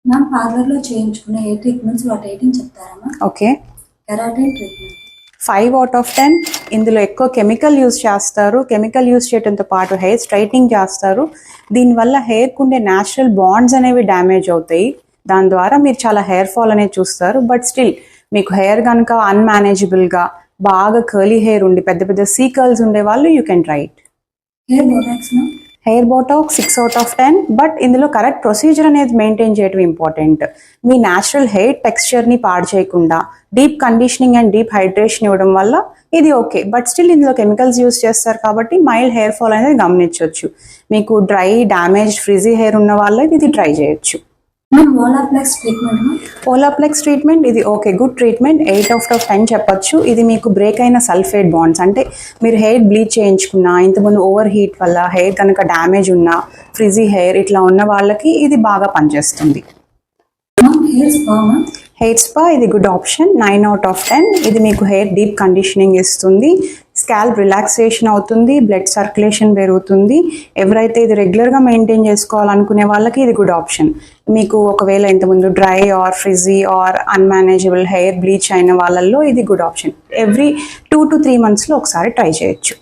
Ma'am పార్లర్లో చేయించుకునే hair treatments వాటి rating చెప్తారా? Okay, keratin treatment 5 out of 10. ఇందులో ఎక్కువ కెమికల్ యూజ్ చేస్తారు. కెమికల్ యూజ్ చేయడంతో పాటు హెయిర్ స్ట్రైట్నింగ్ చేస్తారు. దీనివల్ల హెయిర్కు ఉండే న్యాచురల్ బాండ్స్ అనేవి డ్యామేజ్ అవుతాయి. దాని ద్వారా మీరు చాలా హెయిర్ ఫాల్ అనేది చూస్తారు. బట్ స్టిల్ మీకు హెయిర్ కనుక అన్మేనేజబుల్గా బాగా కర్లీ హెయిర్ ఉండి పెద్ద పెద్ద సీకర్ల్స్ ఉండే వాళ్ళు you can try it. Hair Botox hair Botox 6 out of 10. But ఇందులో కరెక్ట్ ప్రొసీజర్ అనేది మెయింటైన్ చేయడం ఇంపార్టెంట్. మీ న్యాచురల్ హెయిర్ టెక్స్చర్ని పాడు చేయకుండా deep conditioning and deep hydration ఇవ్వడం వల్ల ఇది ఓకే. బట్ స్టిల్ ఇందులో కెమికల్స్ యూజ్ చేస్తారు కాబట్టి మైల్డ్ హెయిర్ ఫాల్ అనేది గమనించవచ్చు. మీకు డ్రై డ్యామేజ్డ్ ఫ్రిజీ హెయిర్ ఉన్న వాళ్ళకి ఇది ట్రై చేయొచ్చు. ఓలాప్లెక్స్ ట్రీట్మెంట్ ఇది okay, good treatment. 8 out of 10 చెప్పొచ్చు. ఇది మీకు బ్రేక్ అయిన సల్ఫేట్ బాండ్స్, అంటే మీరు హెయిర్ బ్లీచ్ చేయించుకున్నా, ఇంతకుముందు ఓవర్ హీట్ వల్ల హెయిర్ కనుక డ్యామేజ్ ఉన్నా, ఫ్రిజీ హెయిర్ ఇట్లా ఉన్న వాళ్ళకి ఇది బాగా పనిచేస్తుంది. హెయిర్ స్పా ఇది గుడ్ ఆప్షన్. 9 out of 10. ఇది మీకు హెయిర్ డీప్ కండిషనింగ్ ఇస్తుంది, స్కాల్ప్ రిలాక్సేషన్ అవుతుంది, బ్లడ్ సర్క్యులేషన్ పెరుగుతుంది. ఎవరైతే ఇది రెగ్యులర్గా మెయింటైన్ చేసుకోవాలనుకునే వాళ్ళకి ఇది గుడ్ ఆప్షన్. మీకు ఒకవేళ ఇంతకుముందు dry or frizzy or unmanageable hair bleach అయిన వాళ్ళల్లో ఇది గుడ్ ఆప్షన్. ఎవ్రీ 2 to 3 monthsలో ఒకసారి ట్రై చేయొచ్చు.